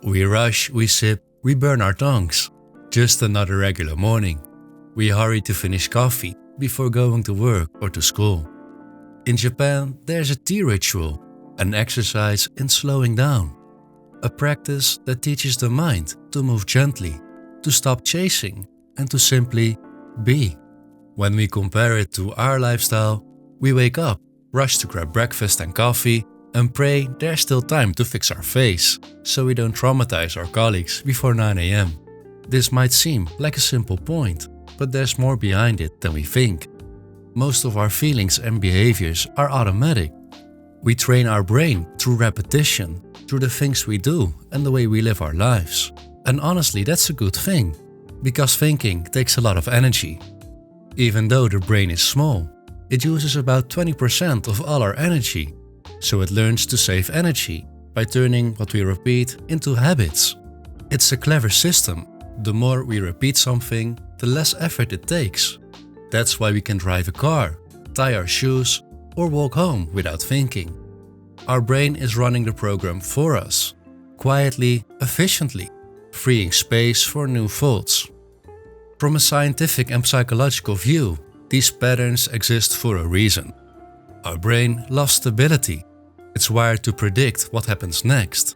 We rush, we sip, we burn our tongues. Just another regular morning. We hurry to finish coffee before going to work or to school. In Japan, there's a tea ritual, an exercise in slowing down. A practice that teaches the mind to move gently, to stop chasing, and to simply be. When we compare it to our lifestyle, we wake up, rush to grab breakfast and coffee, and pray there's still time to fix our face, so we don't traumatize our colleagues before 9 am. This might seem like a simple point, but there's more behind it than we think. Most of our feelings and behaviors are automatic. We train our brain through repetition, through the things we do and the way we live our lives. And honestly, that's a good thing, because thinking takes a lot of energy. Even though the brain is small, it uses about 20% of all our energy, so it learns to save energy by turning what we repeat into habits. It's a clever system. The more we repeat something, the less effort it takes. That's why we can drive a car, tie our shoes, or walk home without thinking. Our brain is running the program for us, quietly, efficiently, freeing space for new thoughts. From a scientific and psychological view, these patterns exist for a reason. Our brain loves stability. It's wired to predict what happens next.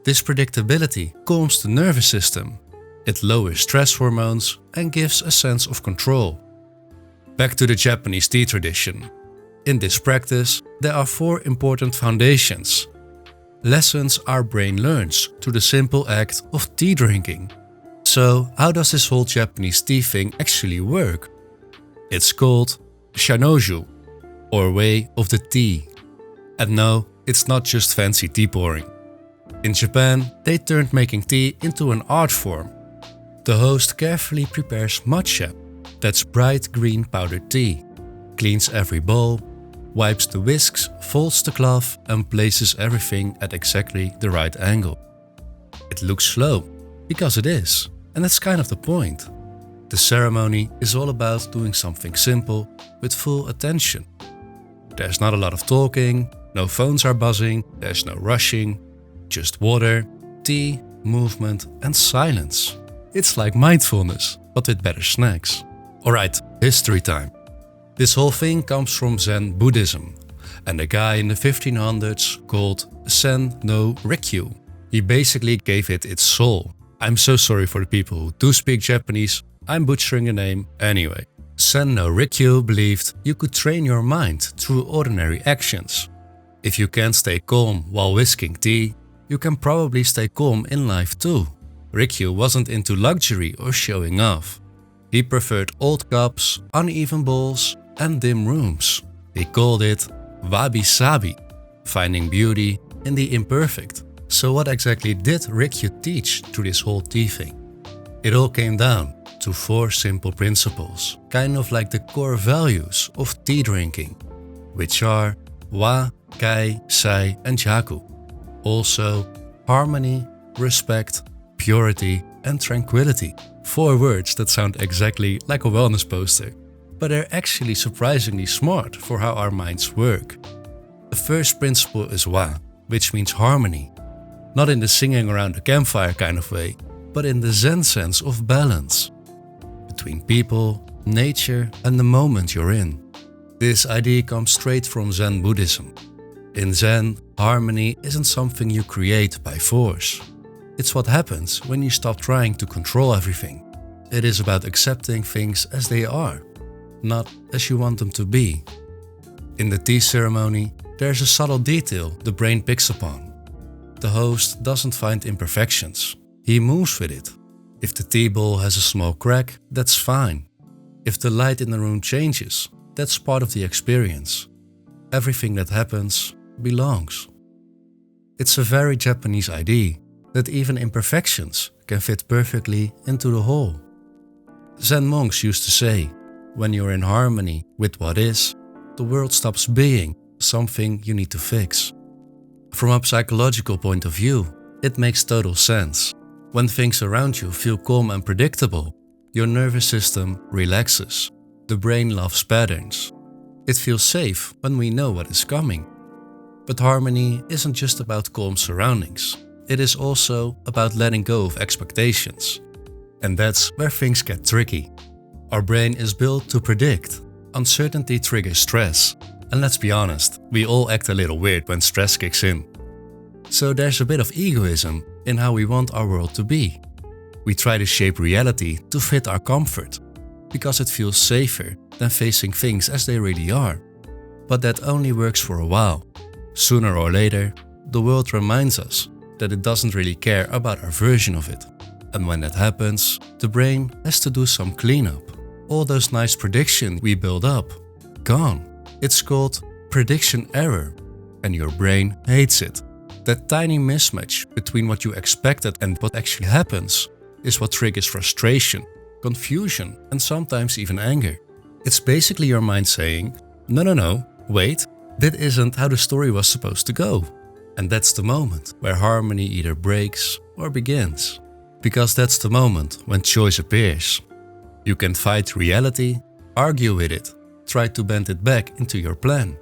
This predictability calms the nervous system. It lowers stress hormones and gives a sense of control. Back to the Japanese tea tradition. In this practice, there are 4 important foundations. Lessons our brain learns through the simple act of tea drinking. So, how does this whole Japanese tea thing actually work? It's called Shanoju, or way of the tea. And no, it's not just fancy tea pouring. In Japan, they turned making tea into an art form. The host carefully prepares matcha, that's bright green powdered tea, cleans every bowl, wipes the whisks, folds the cloth, and places everything at exactly the right angle. It looks slow, because it is, and that's kind of the point. The ceremony is all about doing something simple with full attention. There's not a lot of talking, no phones are buzzing, there's no rushing, just water, tea, movement, and silence. It's like mindfulness, but with better snacks. Alright, history time. This whole thing comes from Zen Buddhism, and a guy in the 1500s called Sen no Rikyu. He basically gave it its soul. I'm so sorry for the people who do speak Japanese, I'm butchering the name anyway. Sen no Rikyu believed you could train your mind through ordinary actions. If you can't stay calm while whisking tea, you can probably stay calm in life too. Rikyu wasn't into luxury or showing off. He preferred old cups, uneven bowls, and dim rooms. He called it wabi-sabi, finding beauty in the imperfect. So what exactly did Rikyu teach through this whole tea thing? It all came down to 4 simple principles, kind of like the core values of tea drinking, which are wa, kai, sai, and jaku. Also, harmony, respect, purity, and tranquility. 4 words that sound exactly like a wellness poster, but they're actually surprisingly smart for how our minds work. The first principle is wa, which means harmony. Not in the singing around the campfire kind of way, but in the Zen sense of balance. Between people, nature, and the moment you're in. This idea comes straight from Zen Buddhism. In Zen, harmony isn't something you create by force. It's what happens when you stop trying to control everything. It is about accepting things as they are, not as you want them to be. In the tea ceremony, there's a subtle detail the brain picks upon. The host doesn't find imperfections. He moves with it. If the tea bowl has a small crack, that's fine. If the light in the room changes, that's part of the experience. Everything that happens belongs. It's a very Japanese idea that even imperfections can fit perfectly into the whole. Zen monks used to say, when you're in harmony with what is, the world stops being something you need to fix. From a psychological point of view, it makes total sense. When things around you feel calm and predictable, your nervous system relaxes. The brain loves patterns. It feels safe when we know what is coming. But harmony isn't just about calm surroundings. it is also about letting go of expectations. And that's where things get tricky. Our brain is built to predict. Uncertainty triggers stress. And let's be honest, we all act a little weird when stress kicks in. So there's a bit of egoism in how we want our world to be. We try to shape reality to fit our comfort, because it feels safer than facing things as they really are. But that only works for a while. Sooner or later, the world reminds us that it doesn't really care about our version of it. And when that happens, the brain has to do some cleanup. All those nice predictions we build up, gone. It's called prediction error, and your brain hates it. That tiny mismatch between what you expected and what actually happens is what triggers frustration, confusion, and sometimes even anger. It's basically your mind saying, no, wait, that isn't how the story was supposed to go. And that's the moment where harmony either breaks or begins. Because that's the moment when choice appears. You can fight reality, argue with it, try to bend it back into your plan.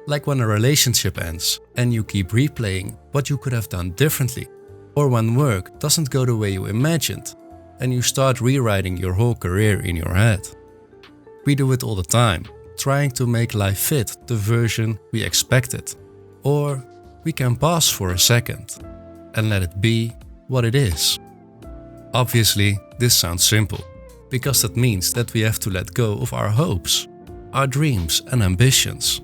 Like when a relationship ends and you keep replaying what you could have done differently. Or when work doesn't go the way you imagined and you start rewriting your whole career in your head. We do it all the time, trying to make life fit the version we expected. Or we can pause for a second and let it be what it is. Obviously, this sounds simple, because that means that we have to let go of our hopes, our dreams and ambitions.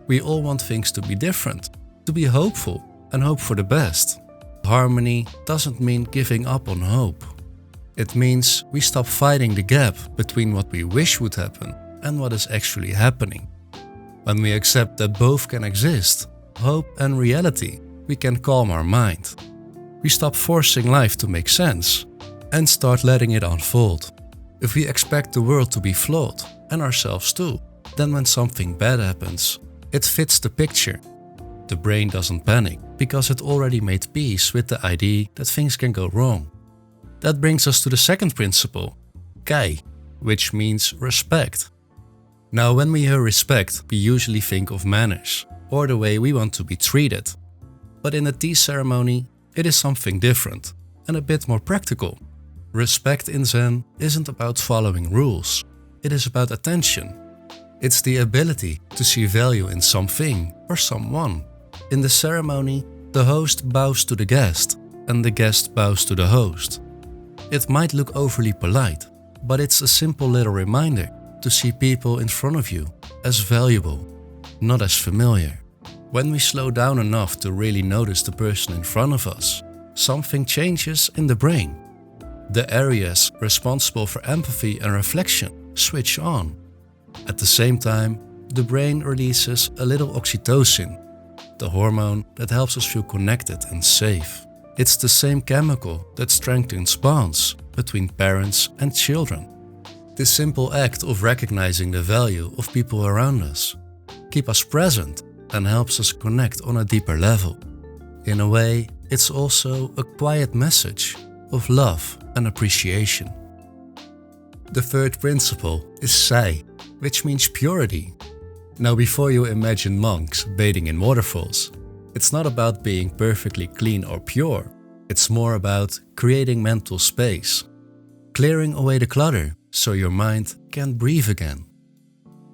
We all want things to be different, to be hopeful and hope for the best. Harmony doesn't mean giving up on hope. It means we stop fighting the gap between what we wish would happen and what is actually happening. When we accept that both can exist, hope and reality, we can calm our mind. We stop forcing life to make sense and start letting it unfold. If we expect the world to be flawed, and ourselves too, then when something bad happens, it fits the picture. The brain doesn't panic because it already made peace with the idea that things can go wrong. That brings us to the second principle, Kai, which means respect. Now, when we hear respect, we usually think of manners or the way we want to be treated. But in a tea ceremony, it is something different and a bit more practical. Respect in Zen isn't about following rules. It is about attention. It's the ability to see value in something or someone. In the ceremony, the host bows to the guest and the guest bows to the host. It might look overly polite, but it's a simple little reminder to see people in front of you as valuable, not as familiar. When we slow down enough to really notice the person in front of us, something changes in the brain. The areas responsible for empathy and reflection switch on. At the same time, the brain releases a little oxytocin, the hormone that helps us feel connected and safe. It's the same chemical that strengthens bonds between parents and children. This simple act of recognizing the value of people around us keeps us present and helps us connect on a deeper level. In a way, it's also a quiet message of love and appreciation. The third principle is Sai, which means purity. Now, before you imagine monks bathing in waterfalls, it's not about being perfectly clean or pure. It's more about creating mental space, clearing away the clutter so your mind can breathe again.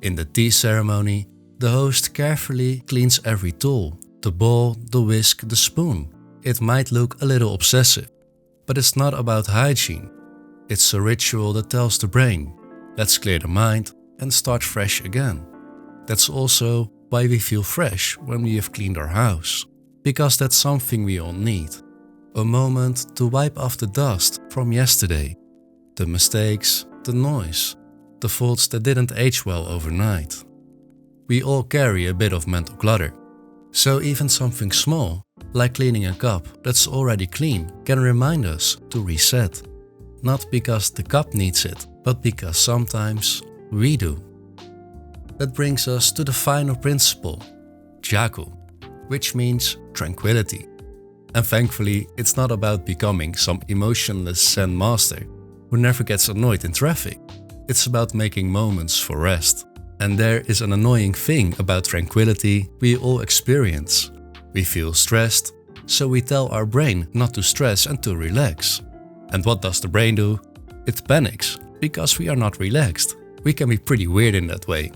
In the tea ceremony, the host carefully cleans every tool, the bowl, the whisk, the spoon. It might look a little obsessive, but it's not about hygiene. It's a ritual that tells the brain, let's clear the mind and start fresh again. That's also why we feel fresh when we have cleaned our house, because that's something we all need. A moment to wipe off the dust from yesterday, the mistakes, the noise, the faults that didn't age well overnight. We all carry a bit of mental clutter, so even something small, like cleaning a cup that's already clean, can remind us to reset. Not because the cup needs it, but because sometimes we do. That brings us to the final principle, Jaku, which means tranquility. And thankfully, it's not about becoming some emotionless Zen master who never gets annoyed in traffic. It's about making moments for rest. And there is an annoying thing about tranquility we all experience. We feel stressed, So we tell our brain not to stress and to relax. And what does the brain do? It panics, because we are not relaxed. We can be pretty weird in that way.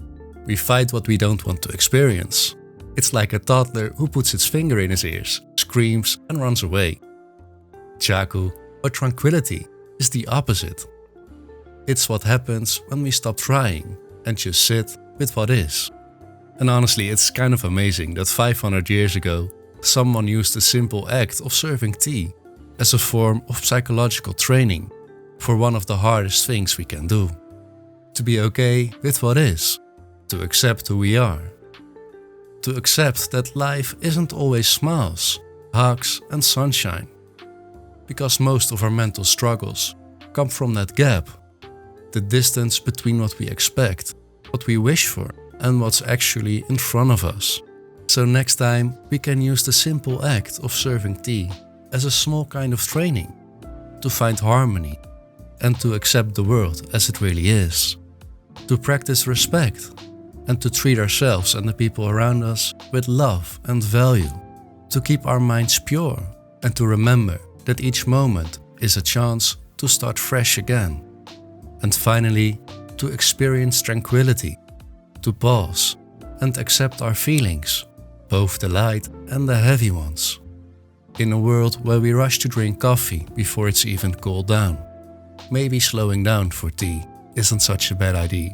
We fight what we don't want to experience. It's like a toddler who puts its finger in his ears, screams and runs away. Chaku, or tranquility, is the opposite. It's what happens when we stop trying and just sit with what is. And honestly, it's kind of amazing that 500 years ago, someone used the simple act of serving tea as a form of psychological training for one of the hardest things we can do. To be okay with what is, to accept who we are. To accept that life isn't always smiles, hugs and sunshine. Because most of our mental struggles come from that gap. The distance between what we expect, what we wish for, and what's actually in front of us. So next time we can use the simple act of serving tea as a small kind of training to find harmony and to accept the world as it really is. To practice respect and to treat ourselves and the people around us with love and value. To keep our minds pure and to remember that each moment is a chance to start fresh again. And finally, to experience tranquility, to pause and accept our feelings, both the light and the heavy ones. In a world where we rush to drink coffee before it's even cooled down, maybe slowing down for tea isn't such a bad idea.